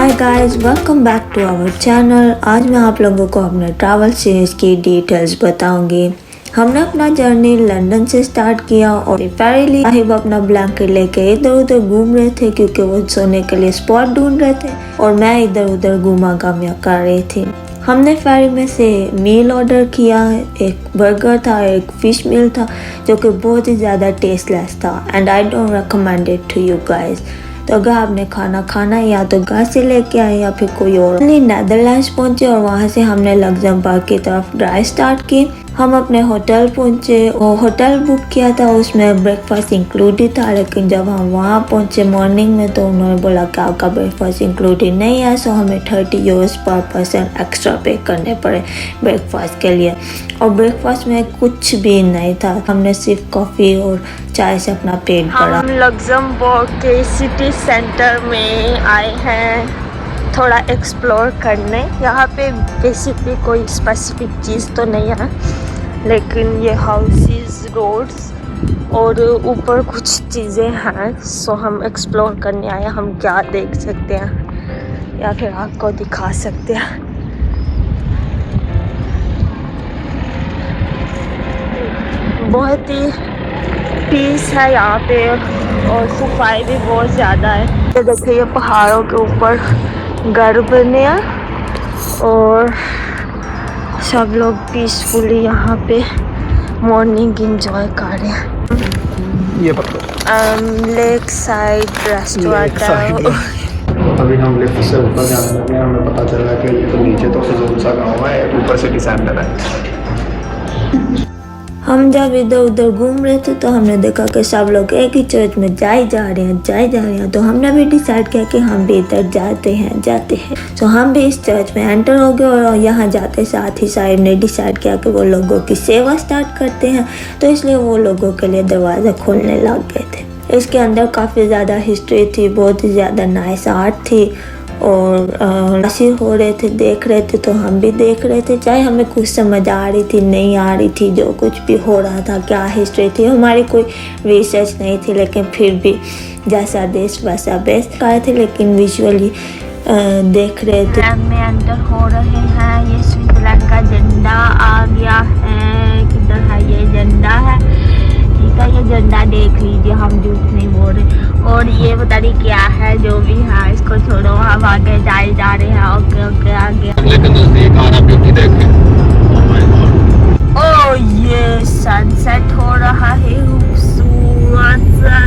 Hi guys, welcome back to our channel. आज मैं आप लोगों को अपने ट्रैवल सीरीज की डिटेल्स बताऊंगी। हमने अपना जर्नी लंदन से स्टार्ट किया और फेरीली साहिब अपना ब्लैंकेट लेके इधर उधर घूम रहे थे क्योंकि वो सोने के लिए स्पॉट ढूंढ रहे थे और मैं इधर उधर घूमा घामिया कर रही थी। हमने फेरी में से मील ऑर्डर किया। एक बर्गर था, एक फिश मील था जो कि बहुत ही ज़्यादा टेस्टलेस था and I don't recommend it to you guys. तो अगर आपने खाना खाना है या तो घर से लेके आए या फिर कोई और। नेदरलैंड्स पहुंचे और वहां से हमने लग्जमबर्ग की तरफ ड्राइव स्टार्ट की। हम अपने होटल पहुंचे और होटल बुक किया था, उसमें ब्रेकफास्ट इंक्लूडेड था, लेकिन जब हम वहां पहुंचे मॉर्निंग में तो उन्होंने बोला कि आपका ब्रेकफास्ट इंक्लूडेड नहीं है, सो हमें 30 यूरोस पर पर्सन एक्स्ट्रा पे करने पड़े ब्रेकफास्ट के लिए। और ब्रेकफास्ट में कुछ भी नहीं था, हमने सिर्फ कॉफ़ी और चाय से अपना पेट भरा। हम लग्जमबर्ग के सिटी सेंटर में आए हैं थोड़ा एक्सप्लोर करने। यहाँ पे बेसिकली कोई स्पेसिफिक चीज़ तो नहीं है, लेकिन ये हाउसेस, रोड्स और ऊपर कुछ चीज़ें हैं, सो हम एक्सप्लोर करने आए। हम क्या देख सकते हैं या फिर आपको दिखा सकते हैं। बहुत ही पीस है यहाँ पे और सफाई भी बहुत ज़्यादा है। तो देखिए ये पहाड़ों के ऊपर घर बने हैं और सब लोग पीसफुली यहाँ पे मॉर्निंग एंजॉय कर रहे हैं। ये पकड़ो। लेक साइड रेस्टोरेंट है। अभी हम लिफ्ट से ऊपर जाने लगे, हमें पता चल रहा है कि ये तो नीचे तो फजूल सा गाँव है, ऊपर सिटी सेंटर है। हम जब इधर उधर घूम रहे थे तो हमने देखा कि सब लोग एक ही चर्च में जाए जा रहे हैं, तो हमने भी डिसाइड किया कि हम भी इधर जाते हैं। तो हम भी इस चर्च में एंटर हो गए और यहाँ जाते साथ ही साहिब ने डिसाइड किया कि वो लोगों की सेवा स्टार्ट करते हैं, तो इसलिए वो लोगों के लिए दरवाज़ा खोलने लग गए थे। इसके अंदर काफ़ी ज़्यादा हिस्ट्री थी, बहुत ही ज़्यादा नाइस आर्ट थी और हासिल हो रहे थे, देख रहे थे, तो हम भी देख रहे थे। चाहे हमें कुछ समझ आ रही थी नहीं आ रही थी, जो कुछ भी हो रहा था, क्या हिस्ट्री थी, हमारी कोई रिसर्च नहीं थी, लेकिन फिर भी जैसा देश वैसा बेस्ट आए थे, लेकिन विजुअली देख रहे थे। में एंटर हो रहे हैं। ये स्विट्जरलैंड का झंडा आ गया है। किधर है ये झंडा है, ठीक है, ये झंडा देख लीजिए, हम झूठ नहीं बोल रहे। और ये पता नहीं क्या है, जो भी है इसको छोड़ो, हम आगे जाए जा रहे हैं। ओके आगे लेकिन नजदीक आना ब्यूटी देख। ओ ये सनसेट हो रहा है खूबसूरत सा।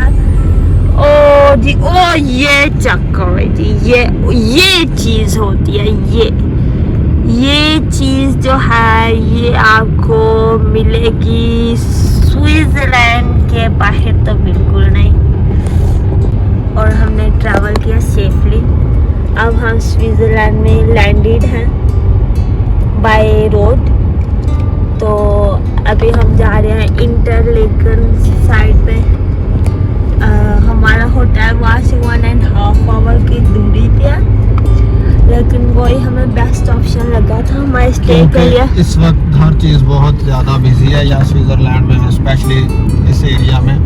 ओ जी, ओ ये चक्कर है जी, ये चीज होती है। ये चीज जो है ये आपको मिलेगी स्विट्जरलैंड के बाहर तो बिल्कुल नहीं। और हमने ट्रैवल किया सेफली। अब हम स्विट्जरलैंड में लैंडेड हैं बाय रोड। तो अभी हम जा रहे हैं इंटरलेकन साइड पे। हमारा होटल वहाँ से 1.5 आवर की दूरी पे है, लेकिन वही हमें बेस्ट ऑप्शन लगा था हमारे स्टे के लिए। इस वक्त हर चीज़ बहुत ज़्यादा बिजी है या स्विट्जरलैंड में, स्पेशली इस एरिया में,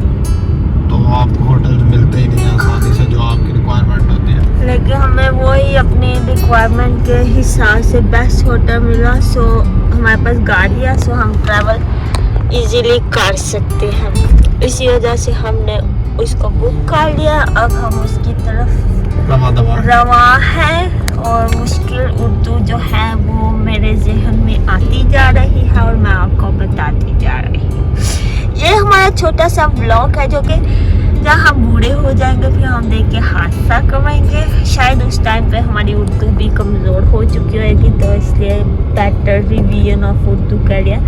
तो आपको होटल मिलते ही नहीं आसानी से जो आपकी रिक्वायरमेंट होती है। लेकिन हमें वही अपनी रिक्वायरमेंट के हिसाब से बेस्ट होटल मिला। सो हमारे पास गाड़ी है, सो हम ट्रैवल इजीली कर सकते हैं। इसी वजह से हमने उसको बुक कर लिया। अब हम उसकी तरफ रवा है और मुश्किल उर्दू जो है वो मेरे जहन में आती जा रही है और मैं आपको बताती जा रही हूँ। ये हमारा छोटा सा ब्लॉग है जो कि जब हम बूढ़े हो जाएंगे फिर हम देख के हादसा करेंगे। शायद उस टाइम पे हमारी उर्दू भी कमज़ोर हो चुकी होगी, तो इसलिए बेटर रिवीजन ऑफ उर्दू कर लिया।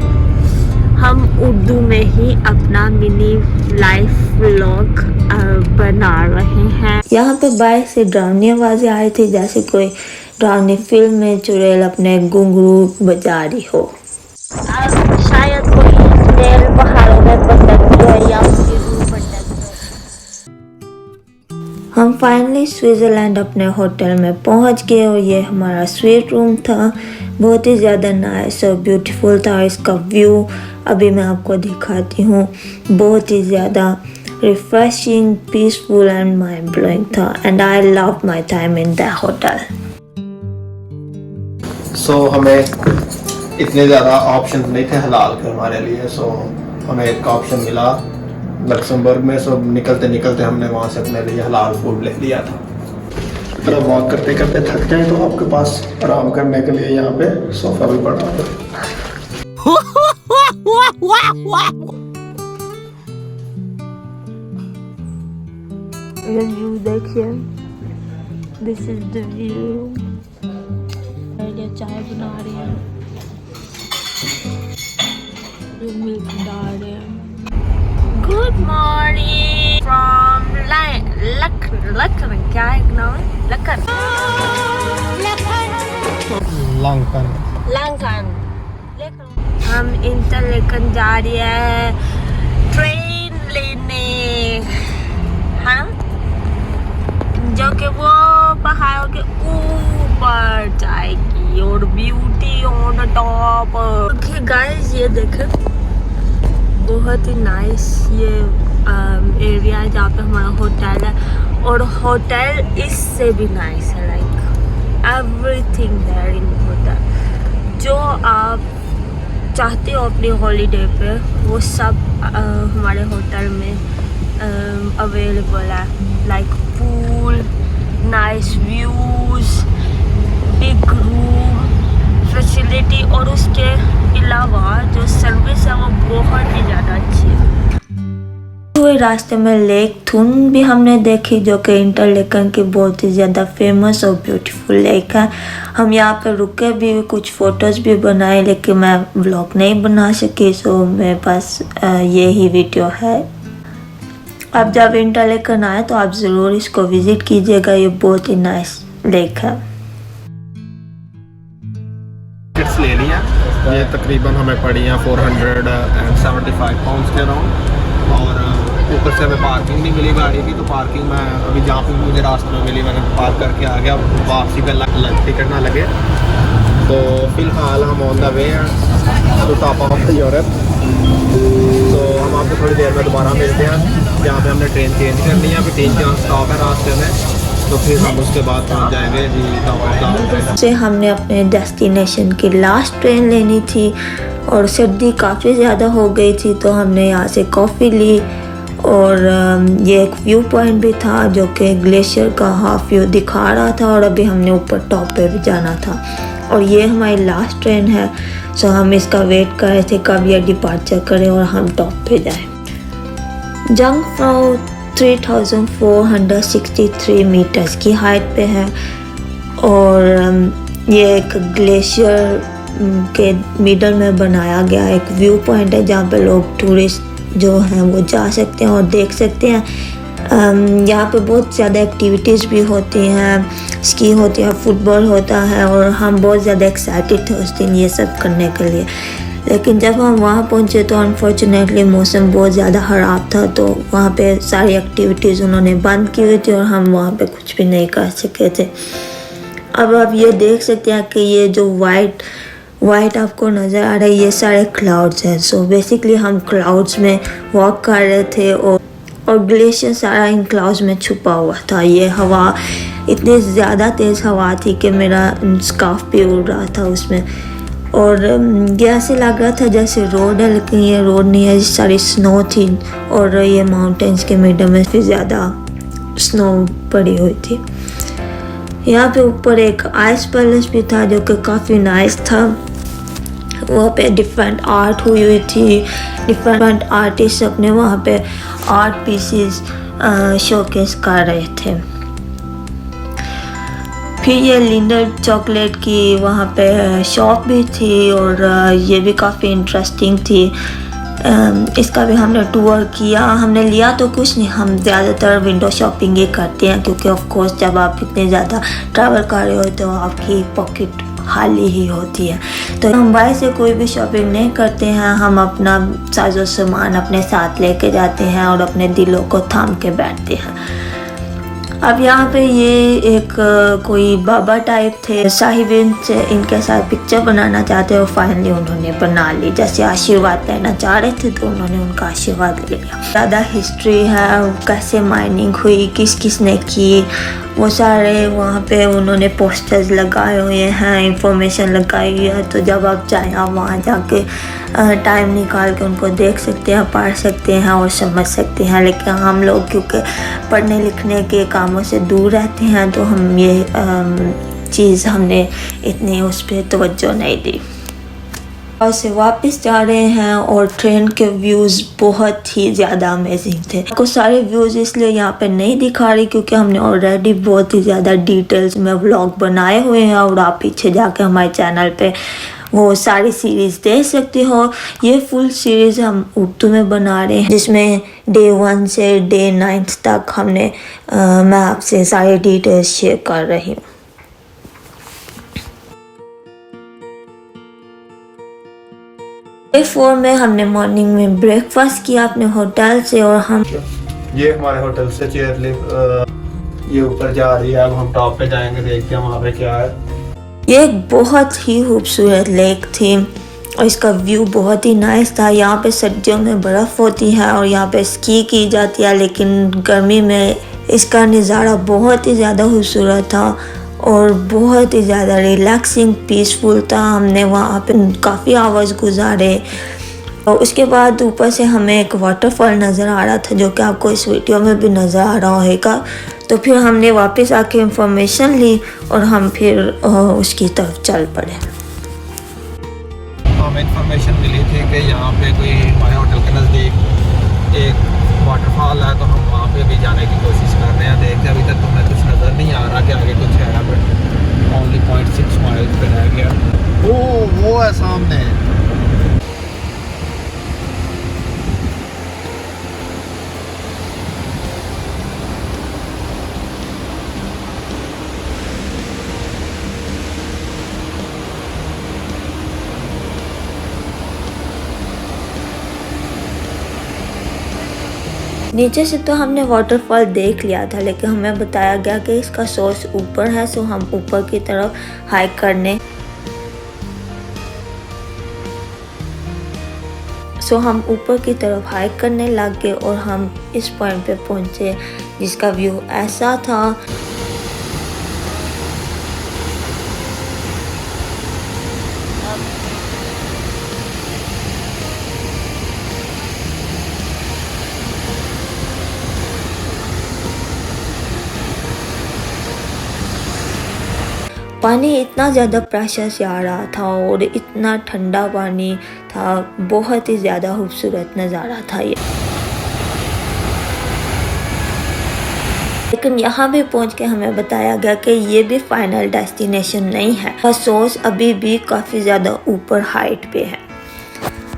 हम उर्दू में ही अपना मिनी लाइफ व्लॉग बना रहे हैं। यहाँ पे बाइक से डरावनी आवाज़ें आ रही थी, जैसे कोई डरावनी फिल्म में चुड़ैल अपने घुंघरू बजा रही हो। अब शायद कोई चुड़ैल पहाड़ों में भटकती हो या उसकी रूह भटकती हो। हम फाइनली स्विट्ज़रलैंड अपने होटल में पहुँच गए और ये हमारा स्वीट रूम था। बहुत ही ज़्यादा नाइस और ब्यूटीफुल था। इसका व्यू अभी मैं आपको दिखाती हूँ, बहुत ही ज़्यादा refreshing, peaceful and mind blowing था and I love my time in that hotel. So हमें इतने ज़्यादा ऑप्शन नहीं थे हलाल के हमारे लिए, सो हमें एक ऑप्शन मिला लक्समबर्ग में। सो निकलते निकलते हमने वहाँ से अपने लिए हलाल फूड ले लिया था। अगर वॉक करते करते थक जाए तो आपके पास आराम करने के लिए यहाँ पे सोफा भी पड़ा है। ये व्यू देखिए, दिस इज द व्यू। चाय बना रही है, मिल्क डाल रहे हैं। गुड मॉर्निंग फ्रॉम लखन, क्या है नाम? लखन हम इंटरलेकन जा रही है ट्रेन लेने, है ना, जो कि वो पहाड़ों के ऊपर जाएगी और beauty on the top. Okay guys, ये देखें, बहुत ही नाइस ये एरिया है जहाँ पे हमारा होटल है, और होटल इससे भी नाइस है, like everything there in hotel. जो आप चाहते हो अपनी हॉलीडे पे वो सब हमारे होटल में अवेलेबल है, like pool, nice views, big room facility, और उसके अलावा जो सर्विस है वो बहुत ही ज़्यादा अच्छी है। हुए रास्ते में लेक थुन भी हमने देखी, जो कि इंटरलेकन की बहुत ही ज़्यादा फेमस और ब्यूटीफुल लेक है। हम यहाँ पर रुके भी, कुछ फ़ोटोज़ भी बनाए, लेकिन मैं व्लॉग नहीं बना सकी, सो मेरे पास ये ही वीडियो है। आप जब इंटरलेकन आए तो आप ज़रूर इसको विज़िट कीजिएगा, ये बहुत ही नाइस लेक है। टिकट्स ले लिया, ये तकरीबन हमें पड़ी हैं 475 पाउंड्स के अराउंड, और ऊपर से हमें पार्किंग नहीं मिली गाड़ी की, तो पार्किंग मैं अभी जहाँ पे मुझे रास्ते में मिली मैंने पार्क करके आ गया, वापसी पे लंच टिकट ना लगे। तो फिलहाल हम ऑन द वे हैं टू टॉप ऑफ यूरोप। तो हम आपको थोड़ी देर में दोबारा मिलते हैं, जहाँ पे हमने ट्रेन चेंज करनी है। अभी 3-4 स्टॉप है रास्ते में, तो फिर हम उसके बाद पहुँच जाएंगे जी टॉप से। हमने अपने डेस्टिनेशन की लास्ट ट्रेन लेनी थी और सर्दी काफ़ी ज़्यादा हो गई थी, तो हमने यहाँ से कॉफ़ी ली, और ये एक व्यू पॉइंट भी था जो कि ग्लेशियर का हाफ व्यू दिखा रहा था, और अभी हमने ऊपर टॉप पे भी जाना था, और ये हमारी लास्ट ट्रेन है। सो हम इसका वेट कर रहे थे कब ये डिपार्चर करे और हम टॉप पे जाएं। जंगफ्राउ 3463 मीटर्स की हाइट पे है, और ये एक ग्लेशियर के मिडल में बनाया गया एक व्यू पॉइंट है, जहाँ पे लोग टूरिस्ट जो हैं वो जा सकते हैं और देख सकते हैं। यहाँ पे बहुत ज़्यादा एक्टिविटीज़ भी होती हैं, स्की होती है, फुटबॉल होता है, और हम बहुत ज़्यादा एक्साइटेड थे उस दिन ये सब करने के लिए। लेकिन जब हम वहाँ पहुँचे तो अनफॉर्चुनेटली मौसम बहुत ज़्यादा ख़राब था, तो वहाँ पे सारी एक्टिविटीज़ उन्होंने बंद की हुई थी और हम वहाँ पे कुछ भी नहीं कर सके थे। अब आप ये देख सकते हैं कि ये जो वाइट आपको नज़र आ रहा है, ये सारे क्लाउड्स हैं। सो बेसिकली हम क्लाउड्स में वॉक कर रहे थे, और ग्लेशियर सारा इन क्लाउड्स में छुपा हुआ था। ये हवा इतनी ज़्यादा तेज़ हवा थी कि मेरा स्कार्फ भी उड़ रहा था उसमें, और ये ऐसे लग रहा था जैसे रोड है, लेकिन ये रोड नहीं है, सारी स्नो थी, और ये माउंटेन्स के मिडल में फिर ज़्यादा स्नो पड़ी हुई थी। यहाँ पे ऊपर एक आइस पैलेस भी था जो कि काफ़ी नाइस था। वहाँ पे डिफरेंट आर्ट हुई थी, डिफरेंट आर्टिस्ट अपने वहाँ पे आर्ट पीसेस शोकेस कर रहे थे। फिर ये लिंडर चॉकलेट की वहाँ पे शॉप भी थी, और ये भी काफ़ी इंटरेस्टिंग थी। इसका भी हमने टूर किया। हमने लिया तो कुछ नहीं, हम ज़्यादातर विंडो शॉपिंग ही करते हैं, क्योंकि ऑफ कोर्स जब आप इतने ज़्यादा ट्रैवल कर रहे हो तो आपकी पॉकेट खाली ही होती है। तो हम बाहर से कोई भी शॉपिंग नहीं करते हैं, हम अपना साजो सामान अपने साथ लेके जाते हैं और अपने दिलों को थाम के बैठते हैं। अब यहाँ पे ये एक कोई बाबा टाइप थे, साहिबिन से इनके साथ पिक्चर बनाना चाहते और फाइनली उन्होंने बना ली। जैसे आशीर्वाद लेना चाह रहे थे तो उन्होंने उनका आशीर्वाद ले लिया। ज़्यादा हिस्ट्री है, कैसे माइनिंग हुई, किस किस ने की, वो सारे वहाँ पे उन्होंने पोस्टर्स लगाए हुए हैं, इंफॉर्मेशन लगाई हुई है। तो जब आप चाहें आप वहाँ जाके टाइम निकाल के उनको देख सकते हैं, पढ़ सकते हैं और समझ सकते हैं। लेकिन हम लोग क्योंकि पढ़ने लिखने के कामों से दूर रहते हैं तो हम ये चीज़ हमने इतनी उस पर तवज्जो नहीं दी। और से वापस जा रहे हैं और ट्रेन के व्यूज़ बहुत ही ज़्यादा अमेजिंग थे। आपको सारे व्यूज़ इसलिए यहाँ पे नहीं दिखा रही क्योंकि हमने ऑलरेडी बहुत ही ज़्यादा डिटेल्स में व्लॉग बनाए हुए हैं और आप पीछे जाके हमारे चैनल पे वो सारी सीरीज़ देख सकते हो। ये फुल सीरीज़ हम उर्दू में बना रहे हैं जिसमें डे 1 से डे 9 तक हमने मैं आपसे सारी डिटेल्स शेयर कर रही हूँ। डे 4 में हमने मॉर्निंग में ब्रेकफास्ट किया अपने होटल से और हम ये हमारे होटल से चेयर लिफ्ट ये ऊपर जा रही है। अब हम टॉप पे जाएंगे, देखते हैं वहाँ पे क्या है। ये एक बहुत ही खूबसूरत लेक थी और इसका व्यू बहुत ही नाइस था। यहाँ पे सर्दियों में बर्फ़ होती है और यहाँ पे स्की की जाती है, लेकिन गर्मी में इसका नज़ारा बहुत ही ज़्यादा खूबसूरत था और बहुत ही ज़्यादा रिलैक्सिंग पीसफुल था। हमने वहाँ पे काफ़ी आवर्स गुजारे और उसके बाद ऊपर से हमें एक वाटरफॉल नज़र आ रहा था जो कि आपको इस वीडियो में भी नज़र आ रहा होगा। तो फिर हमने वापस आके इंफॉर्मेशन ली और हम फिर उसकी तरफ चल पड़े। हमें इंफॉर्मेशन मिली थी कि यहाँ पे कोई हमारे होटल के नज़दीक एक वाटरफॉल है, तो हम वहाँ पे भी जाने की कोशिश कर रहे हैं। देखते हैं, अभी तक तुम्हें कुछ नज़र नहीं आ रहा कि आगे कुछ है, बट ओनली 0.6 माइल्स पे रह गया। वो है सामने। नीचे से तो हमने वाटरफॉल देख लिया था, लेकिन हमें बताया गया कि इसका सोर्स ऊपर है, सो हम ऊपर की तरफ हाइक करने लग गए और हम इस पॉइंट पे पहुंचे जिसका व्यू ऐसा था। पानी इतना ज़्यादा प्रेशर से आ रहा था और इतना ठंडा पानी था, बहुत ही ज़्यादा खूबसूरत नज़ारा था ये। लेकिन यहाँ भी पहुँच के हमें बताया गया कि ये भी फाइनल डेस्टिनेशन नहीं है, सोर्स अभी भी काफ़ी ज़्यादा ऊपर हाइट पे है।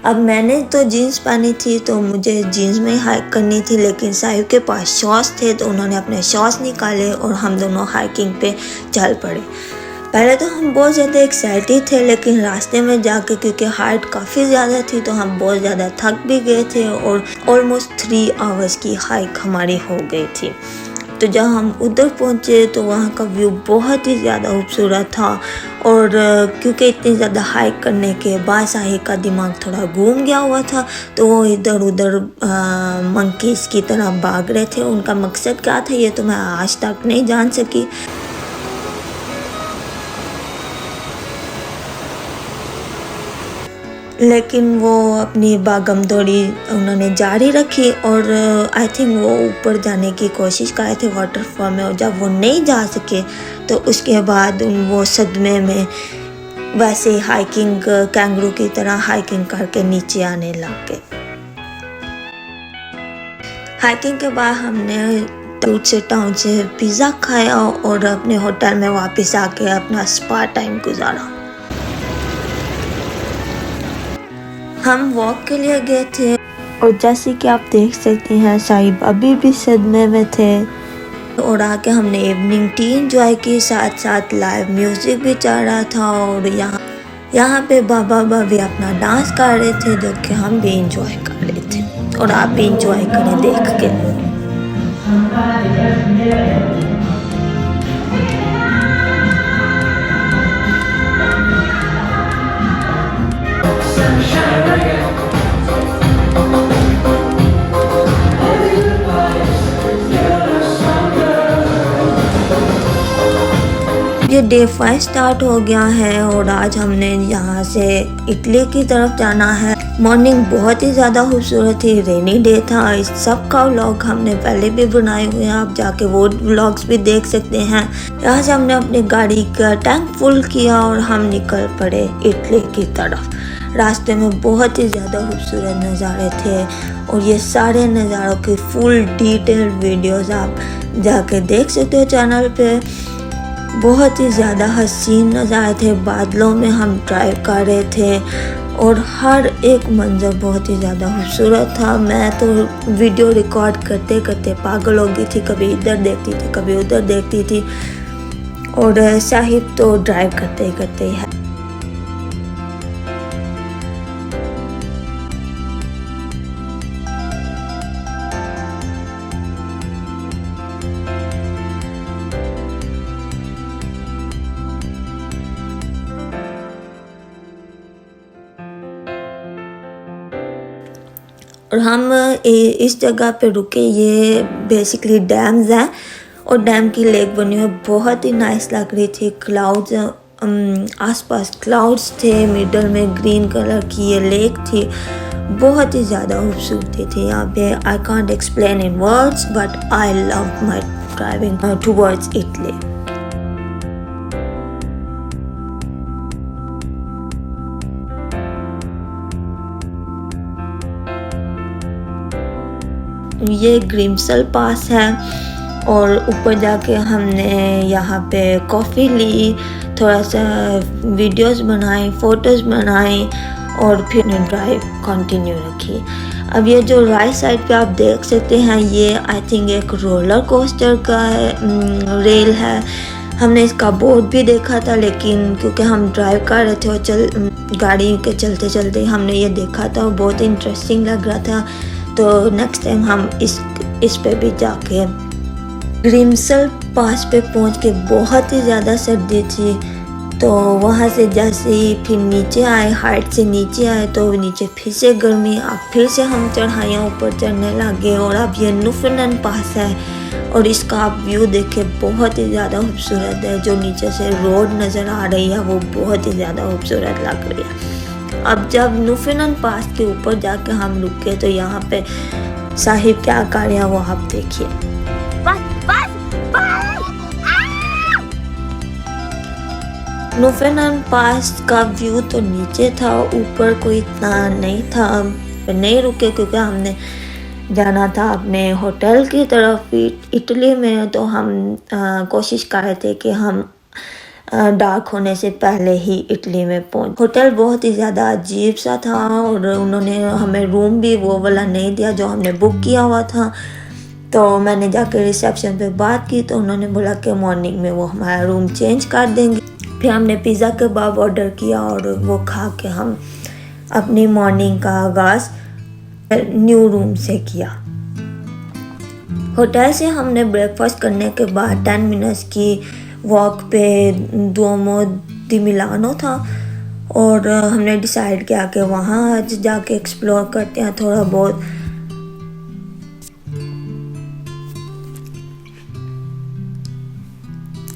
अब मैंने तो जीन्स पहनी थी तो मुझे जीन्स में ही हाइक करनी थी, लेकिन साहिब के पास शॉर्ट्स थे तो उन्होंने अपने शॉर्ट्स निकाले और हम दोनों हाइकिंग पे चल पड़े। पहले तो हम बहुत ज़्यादा एक्साइटेड थे, लेकिन रास्ते में जाके क्योंकि हाइट काफ़ी ज़्यादा थी तो हम बहुत ज़्यादा थक भी गए थे और ऑलमोस्ट 3 आवर्स की हाइक हमारी हो गई थी। तो जब हम उधर पहुँचे तो वहाँ का व्यू बहुत ही ज़्यादा खूबसूरत था और क्योंकि इतनी ज़्यादा हाइक करने के बाद साहिब का दिमाग थोड़ा घूम गया हुआ था तो वो इधर उधर मंकीज़ की तरह भाग रहे थे। उनका मकसद क्या था ये तो मैं आज तक नहीं जान सकी। लेकिन वो अपनी भागम दौड़ी उन्होंने जारी रखी और आई थिंक वो ऊपर जाने की कोशिश कर रहे थे वाटरफॉल में, और जब वो नहीं जा सके तो उसके बाद वो सदमे में वैसे हाइकिंग कैंगरू की तरह हाइकिंग करके नीचे आने लग गए। हाइकिंग के बाद हमने दूर से टाउन से पिज़्ज़ा खाया और अपने होटल में वापस आके अपना स्पा टाइम गुजारा। हम वॉक के लिए गए थे और जैसे कि आप देख सकते हैं साहिब अभी भी सदमे में थे और आके हमने इवनिंग टी एंजॉय की, साथ साथ लाइव म्यूज़िक भी चल रहा था और यहाँ पे बाबा भाभी अपना डांस कर रहे थे जो कि हम भी इंजॉय कर रहे थे और आप भी इंजॉय करें देख के। ये डे 5 स्टार्ट हो गया है और आज हमने यहाँ से इटली की तरफ जाना है। मॉर्निंग बहुत ही ज़्यादा खूबसूरत थी, रेनी डे था। इस सब का व्लॉग हमने पहले भी बनाए हुए हैं, आप जाके वो व्लॉग्स भी देख सकते हैं। यहाँ से हमने अपनी गाड़ी का टैंक फुल किया और हम निकल पड़े इटली की तरफ। रास्ते में बहुत ही ज़्यादा खूबसूरत नज़ारे थे और ये सारे नज़ारों की फुल डिटेल वीडियोस आप जाके देख सकते हो चैनल पे। बहुत ही ज़्यादा हसीन नज़ारे थे, बादलों में हम ड्राइव कर रहे थे और हर एक मंजर बहुत ही ज़्यादा खूबसूरत था। मैं तो वीडियो रिकॉर्ड करते करते पागल हो गई थी, कभी इधर देखती थी कभी उधर देखती थी और साहिब तो ड्राइव करते करते है। और हम इस जगह पे रुके, ये बेसिकली डैम्स हैं और डैम की लेक बनी हुई बहुत ही नाइस लग रही थी। क्लाउड्स आसपास क्लाउड्स थे, मिडल में ग्रीन कलर की ये लेक थी, बहुत ही ज़्यादा खूबसूरती थी यहाँ पे। I can't explain in words but I love my driving towards Italy. ये ग्रिम्सल पास है और ऊपर जाके हमने यहाँ पे कॉफ़ी ली, थोड़ा सा वीडियोस बनाई, फ़ोटोज़ बनाई और फिर ड्राइव कंटिन्यू रखी। अब ये जो राइट साइड पे आप देख सकते हैं, ये आई थिंक एक रोलर कोस्टर का रेल है। हमने इसका बोर्ड भी देखा था, लेकिन क्योंकि हम ड्राइव कर रहे थे और गाड़ी के चलते चलते हमने ये देखा था, बहुत इंटरेस्टिंग लग रहा था। तो नेक्स्ट टाइम हम इस पे भी जाके। ग्रिम्सल पास पे पहुंच के बहुत ही ज़्यादा सर्दी थी, तो वहाँ से जैसे ही फिर नीचे आए, हाइट से नीचे आए तो नीचे फिर से गर्मी। अब फिर से हम चढ़ाइयाँ ऊपर चढ़ने लगे और अब ये नुफनन पास है और इसका आप व्यू देखे, बहुत ही ज़्यादा खूबसूरत है। जो नीचे से रोड नज़र आ रही है वो बहुत ही ज़्यादा खूबसूरत लग रही है। अब जब नुफनन पास के ऊपर जाके हम रुके तो यहाँ पे साहिब क्या कर रहे हैं वो आप देखिए। नुफनन पास का व्यू तो नीचे था, ऊपर कोई इतना नहीं था। नहीं रुके क्योंकि हमने जाना था अपने होटल की तरफ इटली में। तो हम कोशिश कर रहे थे कि हम डार्क होने से पहले ही इटली में पहुंच। होटल बहुत ही ज़्यादा अजीब सा था और उन्होंने हमें रूम भी वो वाला नहीं दिया जो हमने बुक किया हुआ था। तो मैंने जाकर रिसेप्शन पे बात की तो उन्होंने बोला कि मॉर्निंग में वो हमारा रूम चेंज कर देंगे। फिर हमने पिज़्ज़ा कबाब ऑर्डर किया और वो खा के हम अपनी मॉर्निंग का आगाज़ न्यू रूम से किया। होटल से हमने ब्रेकफास्ट करने के बाद 10 मिनट्स की वॉक पे दुओमो दी मिलानो था और हमने डिसाइड किया कि वहाँ आज जाके एक्सप्लोर करते हैं थोड़ा बहुत।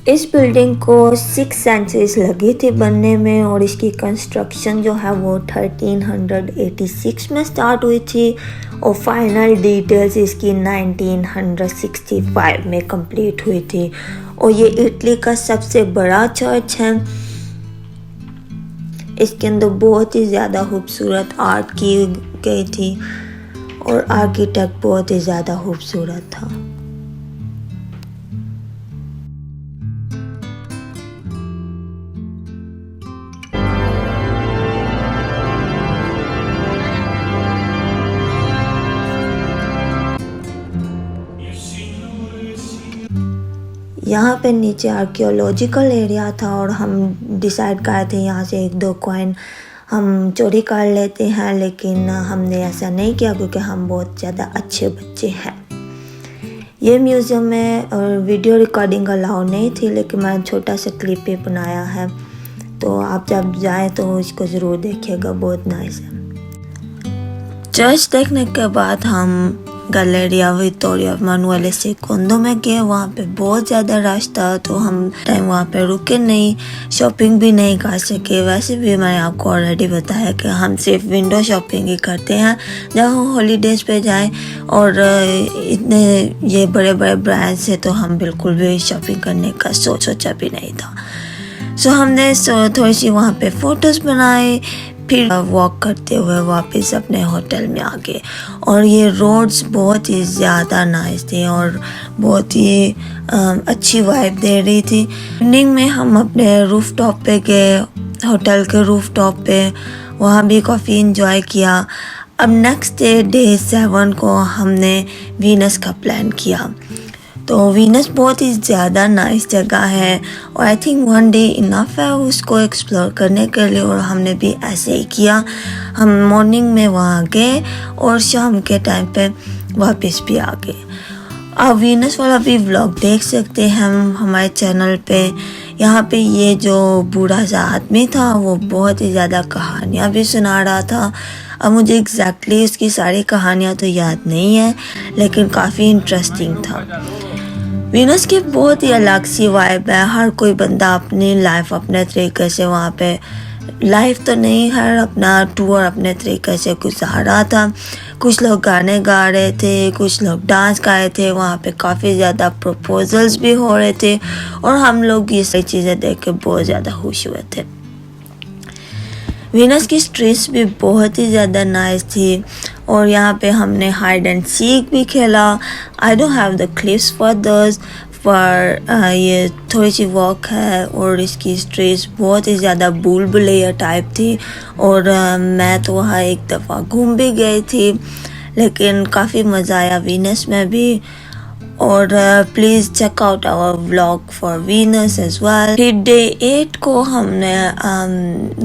इस बिल्डिंग को 6 सेंचुरीज लगी थी बनने में और इसकी कंस्ट्रक्शन जो है वो 1386 में स्टार्ट हुई थी और फाइनल डिटेल्स इसकी 1965 में कंप्लीट हुई थी। और ये इटली का सबसे बड़ा चर्च है। इसके अंदर बहुत ही ज़्यादा खूबसूरत आर्ट की गई थी और आर्किटेक्ट बहुत ही ज़्यादा खूबसूरत था। यहाँ पे नीचे आर्कियोलॉजिकल एरिया था और हम डिसाइड कर थे यहाँ से 1-2 कॉइन हम चोरी कर लेते हैं, लेकिन हमने ऐसा नहीं किया क्योंकि हम बहुत ज़्यादा अच्छे बच्चे हैं। ये म्यूज़ियम में वीडियो रिकॉर्डिंग अलाउ नहीं थी, लेकिन मैं छोटा सा क्लिप भी बनाया है, तो आप जब जाएं तो इसको ज़रूर देखिएगा, बहुत नाइस है। चर्च देखने के बाद हम गैलेरिया विक्टोरिया मानुएले सेकोंडो में गए। वहाँ पे बहुत ज़्यादा रश था तो हम टाइम वहाँ पे रुके नहीं, शॉपिंग भी नहीं कर सके। वैसे भी मैंने आपको ऑलरेडी बताया कि हम सिर्फ विंडो शॉपिंग ही करते हैं जब हम हॉलीडेज़ पे जाएं, और इतने ये बड़े बड़े ब्रांड्स है तो हम बिल्कुल भी शॉपिंग करने का सोचा भी नहीं था। सो हमने थोड़ी सी वहाँ पे फ़ोटोज़ बनाए, फिर वॉक करते हुए वापस अपने होटल में आ गए। और ये रोड्स बहुत ही ज़्यादा नाइस थे और बहुत ही अच्छी वाइब दे रही थी। इवनिंग में हम अपने रूफ टॉप पे गए, होटल के रूफ टॉप पे, वहाँ भी काफ़ी इंजॉय किया। अब नेक्स्ट डे 7 को हमने वीनस का प्लान किया। तो वीनस बहुत ही ज़्यादा नाइस जगह है और आई थिंक 1 डे इनफ है उसको एक्सप्लोर करने के लिए, और हमने भी ऐसे ही किया। हम मॉर्निंग में वहाँ गए और शाम के टाइम पे वापस भी आ गए। आप वीनस वाला भी व्लॉग देख सकते हैं हम हमारे चैनल पे। यहाँ पे ये जो बूढ़ा सा आदमी था वो बहुत ही ज़्यादा कहानियाँ भी सुना रहा था। अब मुझे एग्जैक्टली उसकी सारी कहानियाँ तो याद नहीं है, लेकिन काफ़ी इंटरेस्टिंग था। वीनस की बहुत ही अलग सी वाइब है। हर कोई बंदा अपनी लाइफ अपने तरीके से वहाँ पे, लाइफ तो नहीं, हर अपना टूर अपने तरीके से गुजार रहा था। कुछ लोग गाने गा रहे थे, कुछ लोग डांस कर रहे थे, वहाँ पे काफ़ी ज़्यादा प्रपोजल्स भी हो रहे थे और हम लोग ये सारी चीज़ें देख के बहुत ज़्यादा खुश हुए थे। वीनस की स्ट्रीट्स भी बहुत ही ज़्यादा नाइस थी और यहाँ पे हमने हाइड एंड सीक भी खेला। I don't have the clips for those, पर ये थोड़ी सी वॉक है और इसकी स्ट्रीट्स बहुत ही ज़्यादा भूल भुलैया टाइप थी। और मैं तो वहाँ एक दफ़ा घूम भी गई थी, लेकिन काफ़ी मज़ा आया वीनस में भी। और please check out our vlog for Venus as well. फिर डे 8 को हमने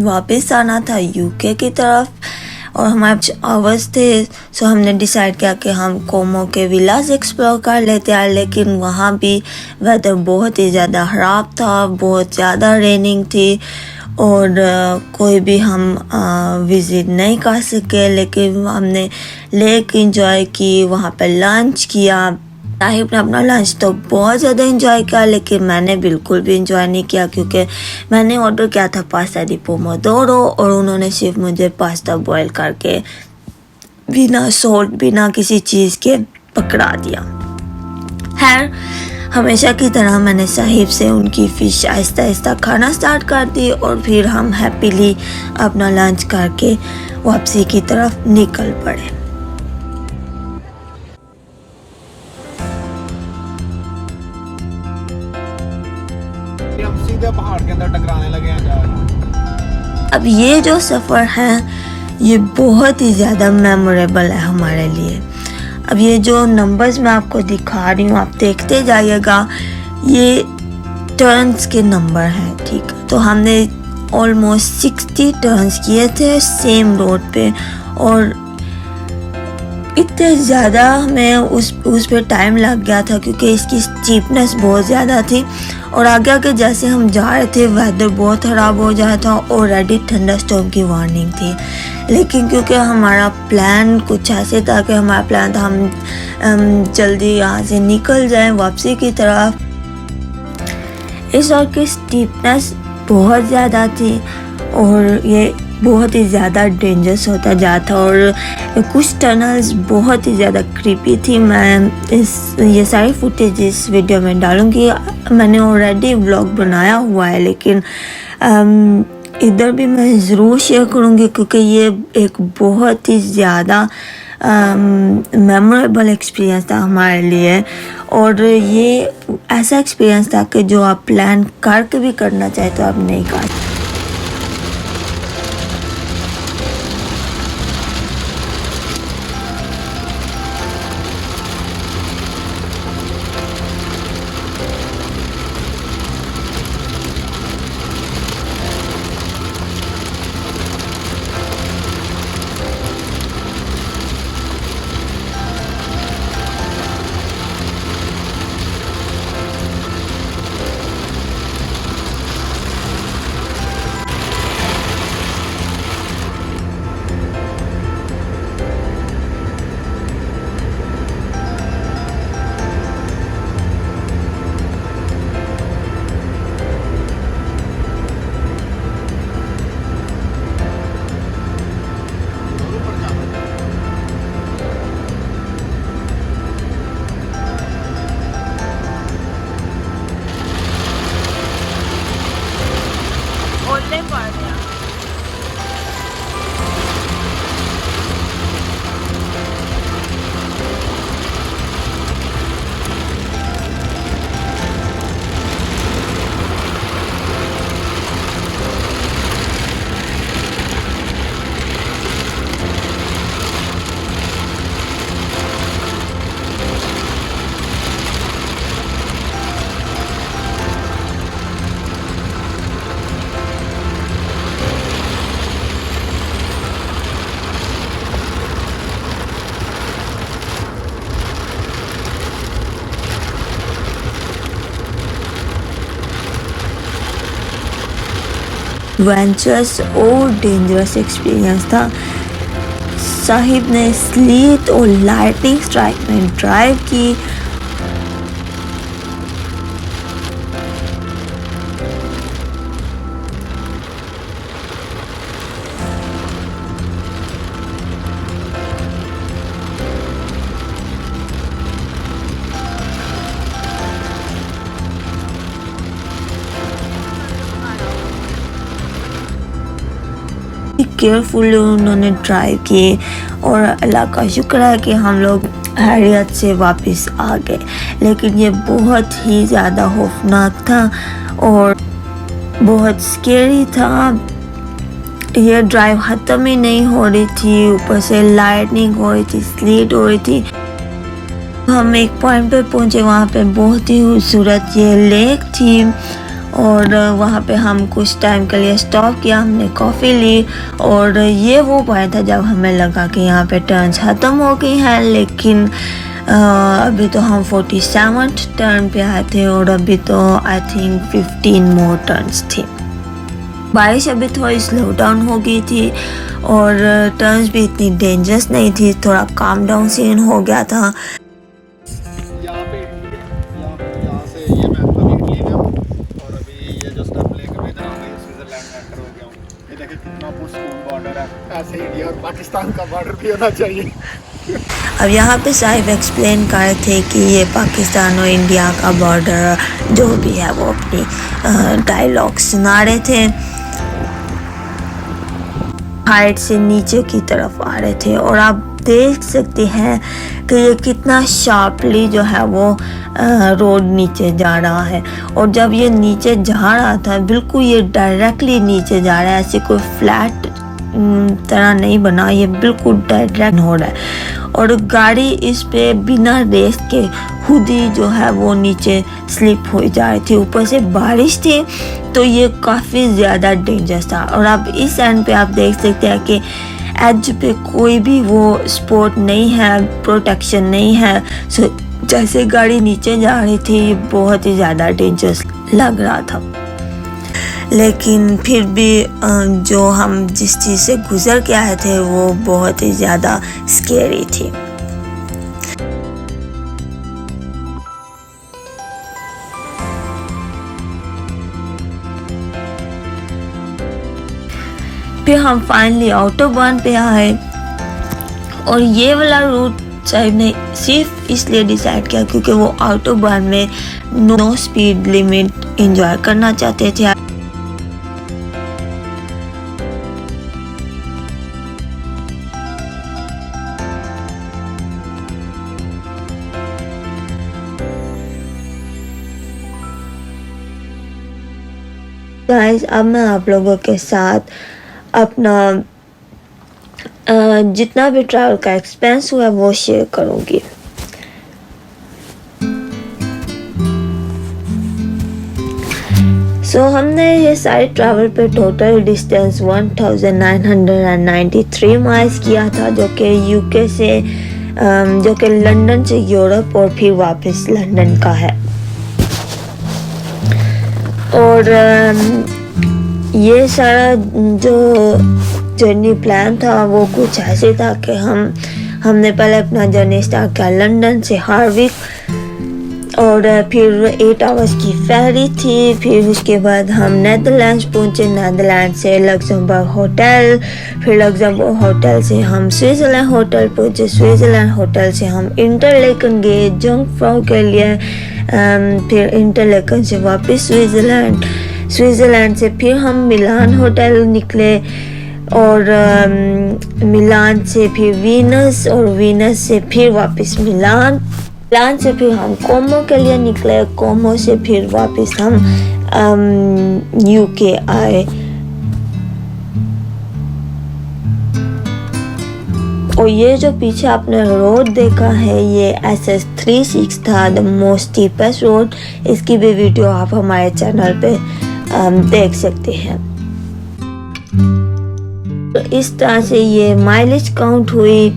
वापस आना था यूके की तरफ और हमारे आवर्स थे, सो हमने डिसाइड किया कि हम कोमो के विलाज एक्सप्लोर कर लेते हैं। लेकिन वहाँ भी वेदर बहुत ही ज़्यादा ख़राब था, बहुत ज़्यादा रेनिंग थी और कोई भी हम विज़िट नहीं कर सके। लेकिन हमने लेक इंजॉय की, वहाँ पे लंच किया। ताहिब ने अपना लंच तो बहुत ज़्यादा इंजॉय किया, लेकिन मैंने बिल्कुल भी इंजॉय नहीं किया क्योंकि मैंने ऑर्डर किया था पास्ता दी पोमोडोरो और उन्होंने सिर्फ मुझे पास्ता बॉयल करके बिना सॉल्ट बिना किसी चीज़ के पकड़ा दिया। खैर, हमेशा की तरह मैंने साहिब से उनकी फ़िश आहिस्ता आहिस्ता खाना स्टार्ट कर दी और फिर हम हैप्पीली अपना लंच करके वापसी की तरफ निकल पड़े। हम सीधे पहाड़ के अंदर टकराने लगे हैं जा। अब ये जो सफ़र है ये बहुत ही ज़्यादा मेमोरेबल है हमारे लिए। अब ये जो नंबर्स मैं आपको दिखा रही हूँ आप देखते जाइएगा, ये टर्न्स के नंबर हैं, ठीक है। तो हमने ऑलमोस्ट 60 टर्न्स किए थे सेम रोड पे और इतने ज़्यादा हमें उस पे टाइम लग गया था क्योंकि इसकी स्टीपनेस बहुत ज़्यादा थी और आगे आगे जैसे हम जा रहे थे वेदर बहुत ख़राब हो जाता था। ऑलरेडी थंडर स्टॉर्म की वार्निंग थी, लेकिन क्योंकि हमारा प्लान कुछ ऐसे था कि हमारा प्लान था हम जल्दी यहाँ से निकल जाएं वापसी की तरफ। इस और की स्टीपनेस बहुत ज़्यादा थी और ये बहुत ही ज़्यादा डेंजरस होता जाता और कुछ टनल्स बहुत ही ज़्यादा क्रीपी थी। मैं ये सारी फुटेज इस वीडियो में डालूँगी। मैंने ऑलरेडी व्लॉग बनाया हुआ है, लेकिन इधर भी मैं ज़रूर शेयर करूँगी क्योंकि ये एक बहुत ही ज़्यादा मेमोरेबल एक्सपीरियंस था हमारे लिए और ये ऐसा एक्सपीरियंस था कि जो आप प्लान करके भी करना चाहे तो आप नहीं कर सकते। एडवेंचरस और डेंजरस एक्सपीरियंस था। साहिब ने स्लीट और लाइटनिंग स्ट्राइक में ड्राइव की। केयरफुली उन्होंने ड्राइव किए और अल्लाह का शुक्र है कि हम लोग हैरियत से वापस आ गए। लेकिन ये बहुत ही ज़्यादा खौफनाक था और बहुत स्केरी था। ये ड्राइव ख़त्म ही नहीं हो रही थी, ऊपर से लाइटनिंग हो रही थी, स्लीट हो रही थी। हम एक पॉइंट पे पहुँचे, वहाँ पे बहुत ही खूबसूरत ये लेक थी और वहाँ पे हम कुछ टाइम के लिए स्टॉप किया, हमने कॉफ़ी ली और ये वो पॉइंट था जब हमें लगा कि यहाँ पे टर्न्स ख़त्म हो गई हैं। लेकिन अभी तो हम 47th टर्न पे आए थे और अभी तो आई थिंक 15 मोर टर्न्स थी। बारिश अभी थोड़ी स्लो डाउन हो गई थी और टर्न्स भी इतनी डेंजरस नहीं थी, थोड़ा काम डाउन सीन हो गया था। यहाँ से ये मैं अभी इटली में हूँ और अभी ये जो स्टेप लेकर मैं इधर आ गया स्विट्जरलैंड में एंटर हो गया हूँ। ये देखिए कितना पुरस्कून बॉर्डर है, ऐसे इंडिया और पाकिस्तान का बॉर्डर भी होना चाहिए। अब यहाँ पे साहिब एक्सप्लेन कर रहे थे कि ये पाकिस्तान और इंडिया का बॉर्डर जो भी है वो अपनी डायलॉग सुना रहे थे। हाइट से नीचे की तरफ आ रहे थे और आप देख सकते हैं कि ये कितना शार्पली जो है वो रोड नीचे जा रहा है। और जब ये नीचे जा रहा था बिल्कुल ये डायरेक्टली नीचे जा रहा है, ऐसे कोई फ्लैट तरह नहीं बना, ये बिल्कुल डायरेक्ट हो रहा है और गाड़ी इस पे बिना रेस के खुद ही जो है वो नीचे स्लिप हो जा रही थी। ऊपर से बारिश थी तो ये काफ़ी ज़्यादा डेंजरस था। और अब इस एंड पे आप देख सकते हैं कि एज पे कोई भी वो स्पोर्ट नहीं है, प्रोटेक्शन नहीं है। सो जैसे गाड़ी नीचे जा रही थी बहुत ही ज़्यादा डेंजरस लग रहा था। लेकिन फिर भी जो हम जिस चीज़ से गुजर के आए थे वो बहुत ही ज़्यादा स्केरी थी। फिर हम फाइनली ऑटोबान पे आए और ये वाला रूट साहिब ने सिर्फ इसलिए डिसाइड किया क्योंकि वो ऑटोबान में नो स्पीड लिमिट एंजॉय करना चाहते थे। गाइस अब मैं आप लोगों के साथ अपना जितना भी ट्रैवल का एक्सपेंस हुआ वो शेयर करूँगी। सो हमने ये सारे ट्रैवल पे टोटल डिस्टेंस 1993 माइल्स किया था, जो कि यूके से जो कि लंदन से यूरोप और फिर वापस लंदन का है। और ये सारा जो जर्नी प्लान था वो कुछ ऐसे था कि हमने पहले अपना जर्नी स्टार्ट किया लंदन से हार्विक और फिर 8 आवर्स की फेरी थी। फिर उसके बाद हम नेदरलैंड्स पहुंचे, नेदरलैंड से लग्जमबर्ग होटल, फिर लग्जमबर्ग होटल से हम स्विट्ज़रलैंड होटल पहुंचे, स्विट्ज़रलैंड होटल से हम इंटरलेकन गए जंगफ्राउ के लिए, फिर इंटरलेकन से वापस स्विट्ज़रलैंड, स्विट्ज़रलैंड से फिर हम मिलान होटल निकले और मिलान से फिर वीनस और वीनस से फिर वापस मिलान, मिलान से फिर हम कोमो के लिए निकले, कोमो से फिर वापस हम यूके आए। और ये जो पीछे आपने रोड देखा है ये SS36 था, द मोस्ट स्टीपेस्ट रोड। इसकी भी वीडियो आप हमारे चैनल पे देख सकते हैं। तो इस तरह से ये माइलेज काउंट हुई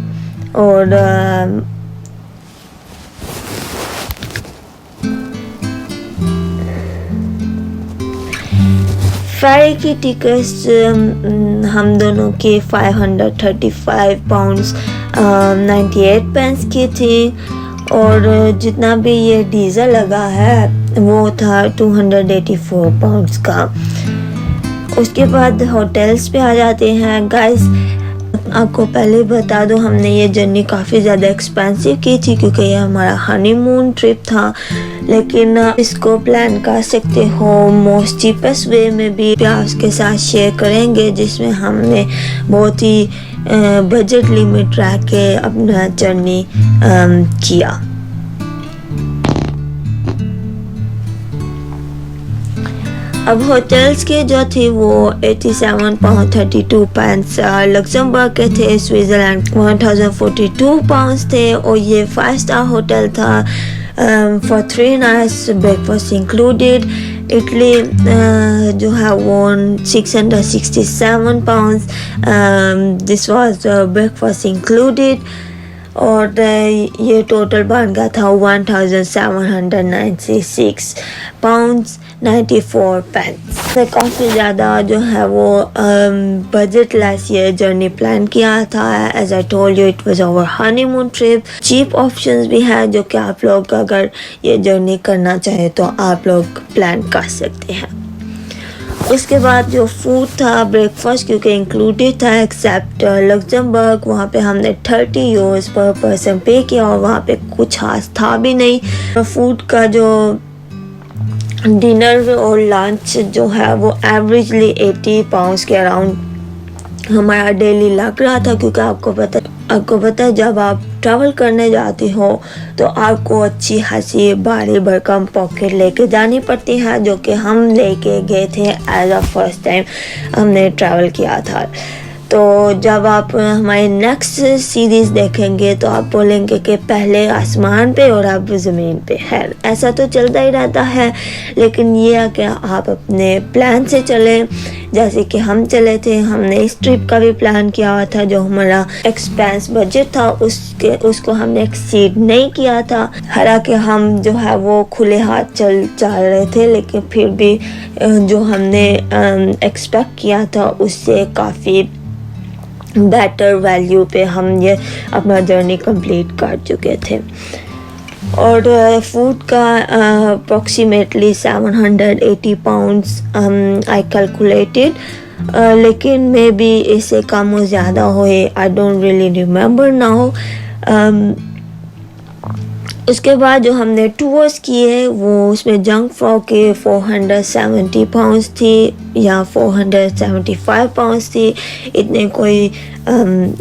और फेरी की टिकट्स हम दोनों की 535 पाउंड्स 98 पेंस की थी, और जितना भी ये डीजल लगा है वो था 284 पाउंड्स का। उसके बाद होटल्स पे आ जाते हैं। गाइस, आपको पहले बता दो, हमने ये जर्नी काफ़ी ज़्यादा एक्सपेंसिव की थी क्योंकि ये हमारा हनीमून ट्रिप था, लेकिन इसको प्लान कर सकते हो मोस्ट चीपेस्ट वे में भी आपके साथ शेयर करेंगे, जिसमें हमने बहुत ही बजट लिमिट रख के अपना जर्नी किया। अब होटल्स के जो थे वो 87 पाउंड 32 पेंस लक्समबर्ग के थे, स्विट्ज़रलैंड 1042 पाउंड्स थे, और ये 5 स्टार होटल था for 3 nights, breakfast included. Italy जो है वो 667 pounds, this was breakfast included, और ये टोटल बन गया था 1796 पाउंड्स 94 पेंस। काफ़ी ज़्यादा जो है वो बजट लेस ये जर्नी प्लान किया था। As I told you, it was our honeymoon trip. Cheap options भी हैं जो कि आप लोग अगर ये जर्नी करना चाहें तो आप लोग प्लान कर सकते हैं। उसके बाद जो फूड था, ब्रेकफास्ट क्योंकि इंक्लूडेड था एक्सेप्ट लक्समबर्ग, वहाँ पे हमने 30 यूरोस पर पर्सन पे किया, और वहाँ पे कुछ खास था भी नहीं। फूड का जो डिनर और लंच जो है वो एवरेजली 80 पाउंड्स के अराउंड हमारा डेली लग रहा था, क्योंकि आपको पता है जब आप ट्रैवल करने जाते हो तो आपको अच्छी खासी भारी भरकम पॉकेट लेके जानी पड़ती है, जो कि हम लेके गए थे एज अ फर्स्ट टाइम हमने ट्रैवल किया था। तो जब आप हमारी नेक्स्ट सीरीज़ देखेंगे तो आप बोलेंगे कि पहले आसमान पे और अब ज़मीन पे है। ऐसा तो चलता ही रहता है, लेकिन ये है कि आप अपने प्लान से चलें। जैसे कि हम चले थे, हमने इस ट्रिप का भी प्लान किया हुआ था, जो हमारा एक्सपेंस बजट था उसको हमने एक्सीड नहीं किया था। हालांकि हम जो है वो खुले हाथ चल रहे थे, लेकिन फिर भी जो हमने एक्सपेक्ट किया था उससे काफ़ी बेटर वैल्यू पे हम ये अपना जर्नी कंप्लीट कर चुके थे। और फूड का अप्रॉक्सीमेटली 780 पाउंड्स आई कैलकुलेटेड, लेकिन मे बी इससे कम और ज़्यादा हुए, I don't really remember now. उसके बाद जो हमने टूर्स किए वो उसमें जंग फ्रॉग के 470 पाउंड्स थी या 475 पाउंड्स थी, इतने कोई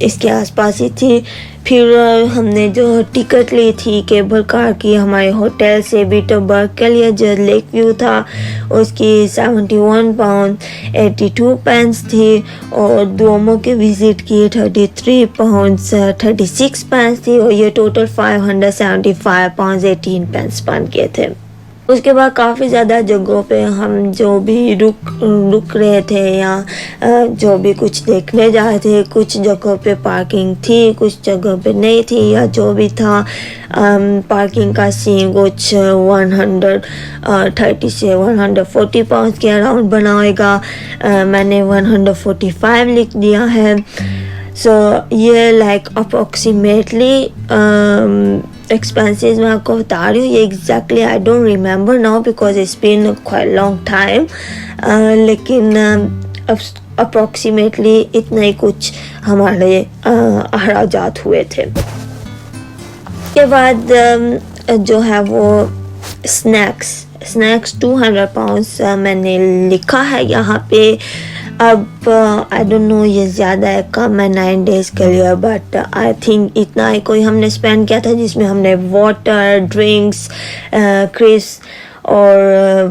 इसके आसपास ही थी। फिर हमने जो टिकट ली थी केबल कार की हमारे होटल से बीटरबर्ग के लिए, जो लेक व्यू था, उसकी 71 पाउंड 82 पेंस थी, और दुओमो की विज़िट की 33 पाउंड 36 पेंस थी, और ये टोटल 575 पाउंड 18 पेंस बन गए थे। उसके बाद काफ़ी ज़्यादा जगहों पे हम जो भी रुक रहे थे या जो भी कुछ देखने जा रहे थे, कुछ जगहों पे पार्किंग थी, कुछ जगहों पे नहीं थी, या जो भी था पार्किंग का सीन कुछ 130 से 140 पाउंड के अराउंड बना होगा। मैंने 145 लिख दिया है। सो ये लाइक अप्रॉक्सीमेटली एक्सपेंसेस मैं आपको बता रही हूँ। ये exactly I don't remember now because it's been quite long time, लेकिन अप्रॉक्सीमेटली इतना ही कुछ हमारे अखराजात हुए थे। के बाद जो है वो स्नैक्स 200 पाउंड्स मैंने लिखा है यहाँ पे। अब आई डोंट नो ये ज़्यादा है कम है 9 डेज़ के लिए, बट आई थिंक इतना ही कोई हमने स्पेंड किया था, जिसमें हमने वाटर, ड्रिंक्स, क्रिस्प और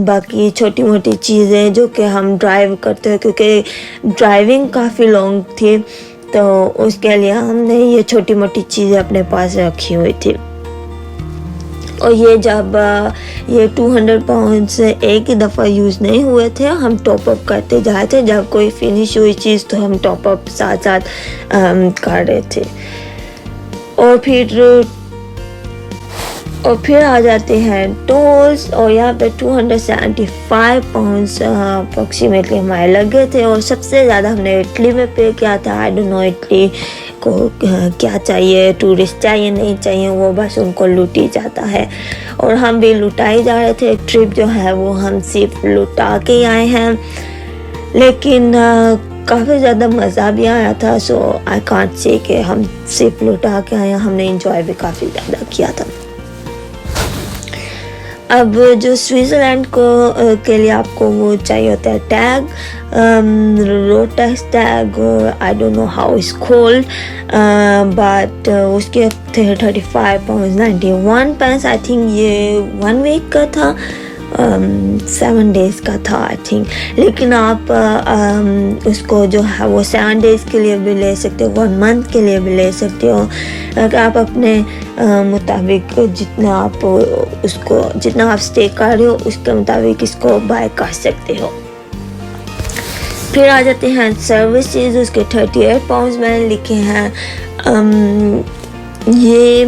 बाकी छोटी मोटी चीज़ें जो कि हम ड्राइव करते हैं, क्योंकि ड्राइविंग काफ़ी लॉन्ग थी तो उसके लिए हमने ये छोटी मोटी चीज़ें अपने पास रखी हुई थी। और ये जब ये 200 पाउंड्स एक ही दफ़ा यूज़ नहीं हुए थे, हम टॉप अप करते जाए थे। जब कोई फिनिश हुई चीज़ तो हम टॉप अप साथ साथ कर रहे थे। और फिर और फिर आ जाते हैं टोल्स, और यहाँ पे 275 पाउंड्स अप्रॉक्सीमेटली हमारे लगे थे। और सबसे ज़्यादा हमने इटली में पे किया था। आई डोंट नो इटली को क्या चाहिए, टूरिस्ट चाहिए नहीं चाहिए, वो बस उनको लूटी जाता है। और हम भी लुटाए जा रहे थे। ट्रिप जो है वो हम सिर्फ लुटा के आए हैं, लेकिन काफ़ी ज़्यादा मज़ा भी आया था। सो आई कांट से कि हम सिर्फ लुटा के आए, हमने इंजॉय भी काफ़ी ज़्यादा किया था। अब जो स्विट्ज़रलैंड को के लिए आपको वो चाहिए होता है tag, road tax tag, I don't know how it's called, but उसके थे 35 पाउंड 91 पेंस। आई थिंक ये 1 वीक का था, 7 डेज़ का था आई थिंक। लेकिन आप उसको जो है वो 7 डेज़ के लिए भी ले सकते हो, 1 मंथ के लिए भी ले सकते हो। अगर आप अपने मुताबिक जितना आप स्टे कर रहे हो उसके मुताबिक इसको बाय कर सकते हो। फिर आ जाते हैं सर्विसेज, उसके 38 पाउंड मैंने लिखे हैं। ये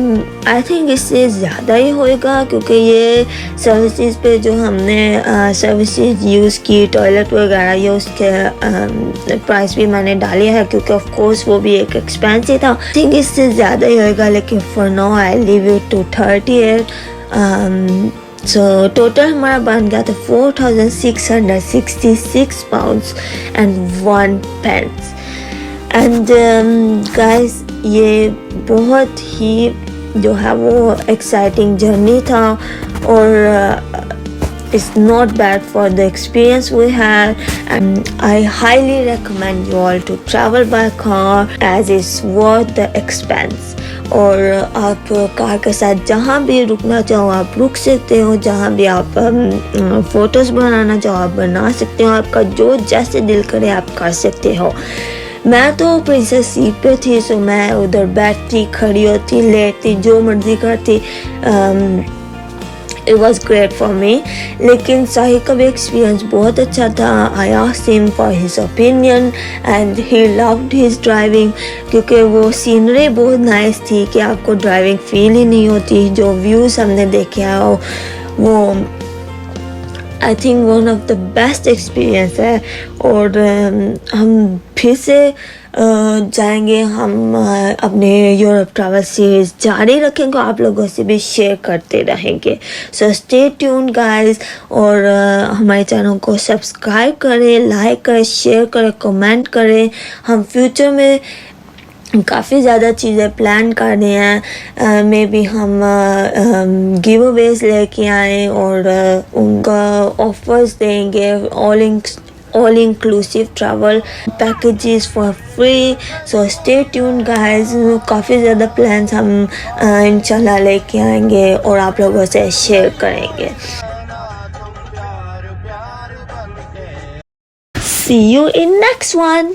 आई थिंक इससे ज़्यादा ही होएगा, क्योंकि ये सर्विसेज पे जो हमने सर्विसेज यूज़ की, टॉयलेट वगैरह, ये उसके प्राइस भी मैंने डाले हैं, क्योंकि ऑफ कोर्स वो भी एक एक्सपेंसिव था। आई थिंक इससे ज़्यादा ही होएगा, लेकिन for now I leave it to 38। So total हमारा बन गया था 4666 pounds and 1 pence. And guys, ये बहुत ही जो है वो एक्साइटिंग जर्नी था, और it's not bad for the experience we had, and I highly recommend you all to travel by car as it's worth the expense. और आप कार के साथ जहाँ भी रुकना चाहो आप रुक सकते हो, जहाँ भी आप फ़ोटोज़ बनाना चाहो आप बना सकते हो, आपका जो जैसे दिल करे आप कर सकते हो। मैं तो प्रिंसेस सीट पे थी, सो मैं उधर बैठती, खड़ी होती, लेटती, जो मर्जी करती। It was great for me. लेकिन साहिल का भी एक्सपीरियंस बहुत अच्छा था। I asked him for his opinion and he loved his driving, क्योंकि वो सीनरी बहुत नाइस थी कि आपको ड्राइविंग फील ही नहीं होती। जो व्यूज़ हमने देखे हैं वो I think one of the best experience है। और हम फिर से जाएंगे, हम अपने यूरोप ट्रैवल सीरीज़ जारी रखेंगे, आप लोगों से भी शेयर करते रहेंगे। सो स्टे ट्यून्ड गाइस, और हमारे चैनल को सब्सक्राइब करें, लाइक करें, शेयर करें, कमेंट करें। हम फ्यूचर में काफ़ी ज़्यादा चीज़ें प्लान कर रहे हैं। मे बी हम गिव अवेज लेके आएँ और उनका ऑफर्स देंगे, all inclusive travel packages for free. So stay tuned guys, काफ़ी ज़्यादा प्लान्स हम इंशाल्लाह लेके आएंगे और आप लोगों से शेयर करेंगे। See you in next one.